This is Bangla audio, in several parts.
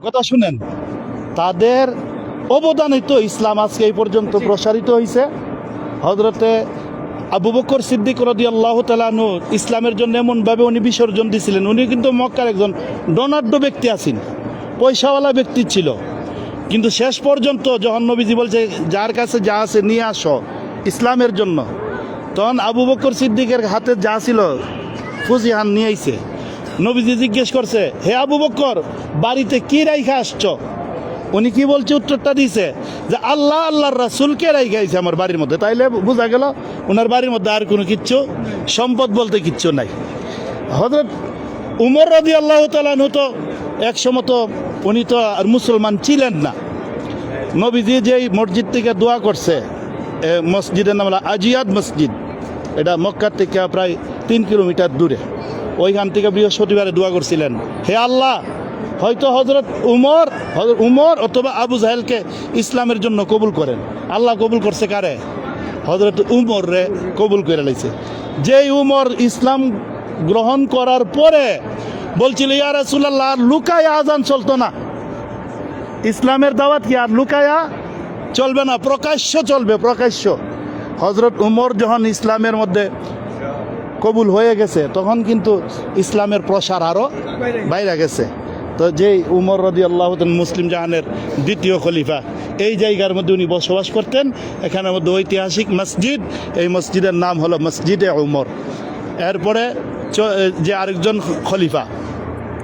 কথা শুনেন, তাদের অবদানে তো ইসলাম আজকে এই পর্যন্ত প্রসারিত হয়েছে। হযরতে আবু বকর সিদ্দিক রাদিয়াল্লাহু তাআলা আনহু ইসলামের জন্য এমনভাবে উনি বিসর্জন দিয়েছিলেন। উনি কিন্তু মক্কার একজন ধনাঢ্য ব্যক্তি আছেন, পয়সাওয়ালা ব্যক্তি ছিল, কিন্তু শেষ পর্যন্ত যখন নবীজি বলছে যার কাছে যা আছে নিয়ে আসো ইসলামের জন্য, তখন আবু বকর সিদ্দিকের হাতে যা ছিল ফুজিহান নিয়ে আইছে। নবীজি জিজ্ঞেস করছে, হে আবু বকর, বাড়িতে কি রাইখা আসছ? উনি কি বলছে, উত্তরটা দিছে যে আল্লাহ আল্লাহর রাসূলকে রাইখা আইছে আমার বাড়ির মধ্যে। তাইলে বোঝা গেল ওনার বাড়ির মধ্যে আর কোনো কিচ্ছু, সম্পদ বলতে কিচ্ছু নাই। হযরত উমর রাদিয়াল্লাহু তাআলা আনহু তো একসময় তো উনি তো আর মুসলমান ছিলেন না। নবীজি যেই মসজিদ থেকে দোয়া করছে, মসজিদের নাম হলো আজিয়াদ মসজিদ, এটা মক্কা থেকে প্রায় 3 কিলোমিটার দূরে। ওইখান থেকে বৃহস্পতিবারে দোয়া করছিলেন, হে আল্লাহ, হয়তো হযরত উমর অথবা আবু জাহেলকে ইসলামের জন্য কবুল করেন। আল্লাহ কবুল করছে কারে? হযরত উমর রে কবুল করে লাইছে। যেই উমর ইসলাম গ্রহণ করার পরে বলছিল, ইয়া রাসূলুল্লাহ, আর লুকায়া আজান চলতো না, ইসলামের দাওয়াত কি আর লুকায়া চলবে না, প্রকাশ্য চলবে, প্রকাশ্য। হযরত উমর যখন ইসলামের মধ্যে কবুল হয়ে গেছে, তখন কিন্তু ইসলামের প্রসার আরও বাইরে গেছে। তো যেই উমর রাদিয়াল্লাহু তাআলা মুসলিম জাহানের দ্বিতীয় খলিফা, এই জায়গার মধ্যে উনি বসবাস করতেন। এখানের মধ্যে ঐতিহাসিক মসজিদ, এই মসজিদের নাম হলো মসজিদে উমর। এরপরে যে আরেকজন খলিফা,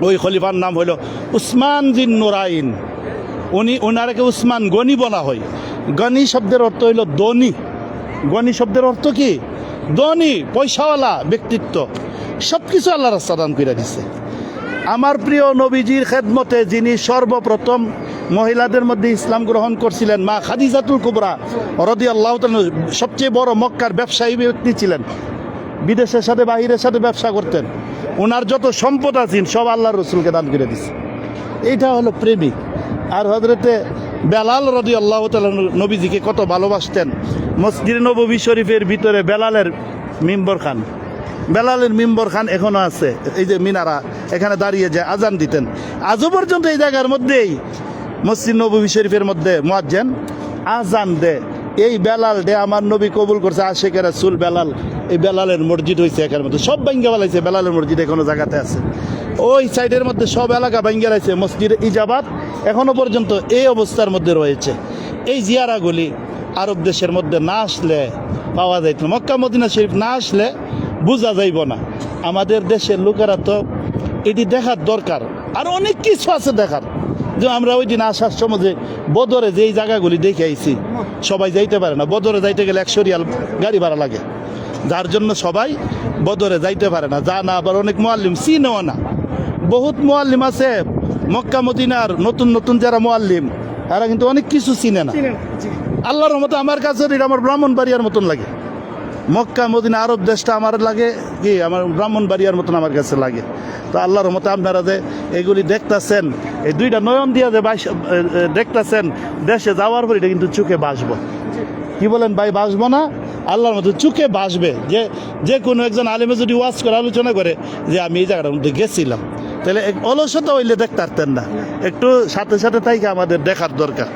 ওই খলিফার নাম হলো উসমান জিন নুরাইন। ওনারকে উসমান গনি বলা হয়। গনি শব্দের অর্থ হইল ধনী। গনি শব্দের অর্থ কি? ধনী, পয়সাওয়ালা ব্যক্তিত্ব। সব কিছু আল্লাহ রাস্তা দান করে দিছে। আমার প্রিয় নবীজির খেদমতে যিনি সর্বপ্রথম মহিলাদের মধ্যে ইসলাম গ্রহণ করছিলেন, মা খাদিজাতুল কুবরা রাদিয়াল্লাহু তাআলা, সবচেয়ে বড় মক্কার ব্যবসায়ী ব্যক্তি ছিলেন, বিদেশের সাথে বাহিরের সাথে ব্যবসা করতেন। ওনার যত সম্পদ আছেন সব আল্লাহর রাসূলকে দান করে দিছে। এইটা হলো প্রেমিক। আর হযরতে বেলাল রাদিয়াল্লাহু তাআলা নবীজিকে কত ভালোবাসতেন। মসজিদ নববী শরীফের ভিতরে বেলালের মিম্বর খান, বেলালের মিম্বর খান এখনো আছে। এই যে মিনারা, এখানে দাঁড়িয়ে যে আজান দিতেন, আজও পর্যন্ত এই জায়গার মধ্যেই মসজিদ নববী শরীফের মধ্যে মুয়াজ্জিন আজান দে। এই বেলাল দে আমার নবী কবুল করছে, আশিকে রাসূল বেলাল। এই বেলালের মসজিদ হয়েছে এখানের মধ্যে, সব ভাঙ্গা ফেলাইছে। বেলালের মসজিদ এখনো জায়গাতে আছে। ওই সাইডের মধ্যে সব এলাকা ভাঙ্গা রয়েছে। মসজিদ ইজাবাত এখনো পর্যন্ত এই অবস্থার মধ্যে রয়েছে। এই জিয়ারাগুলি আরব দেশের মধ্যে না আসলে পাওয়া যাইত না। মক্কা মদিনা শরীফ না আসলে বোঝা যাইব না। আমাদের দেশের লোকেরা তো এটি দেখার দরকার। আর অনেক কিছু আছে দেখার। যে আমরা ওই দিন আসার সময় যে বদরে যেই জায়গাগুলি দেখে আইছি, সবাই যাইতে পারে না। বদরে যাইতে গেলে 100 রিয়াল গাড়ি ভাড়া লাগে, যার জন্য সবাই বদরে যাইতে পারে না। যা না, আবার অনেক মুআল্লিম চিনেও না। বহুত মুআল্লিম আছে মক্কা মদিনার, নতুন নতুন যারা মুআল্লিম, তারা কিন্তু অনেক কিছু চিনে না। আল্লাহর রহমতে আমার কাছে এটা আমার ব্রাহ্মণবাড়িয়ার মতন লাগে। মক্কা মদিনা আরব দেশটা আমার লাগে কি, আমার ব্রাহ্মণবাড়িয়ার মতন আমার কাছে লাগে। তো আল্লাহর রহমতে আপনারা যে এগুলি দেখতেছেন, এই দুইটা নয়ন দিয়া যে দেখতেছেন, দেশে যাওয়ার পর এটা কিন্তু চোখে বাসবো। কি বলেন ভাই, বাসবো না? আল্লাহর মতো চোখে বাসবে। যে কোনো একজন আলেমে যদি ওয়াজ করে, আলোচনা করে যে আমি এই জায়গাটার মধ্যে গেছিলাম, তাহলে অলসতা হইলে দেখতে পারতেন না। একটু সাথে সাথে তাইকে আমাদের দেখার দরকার।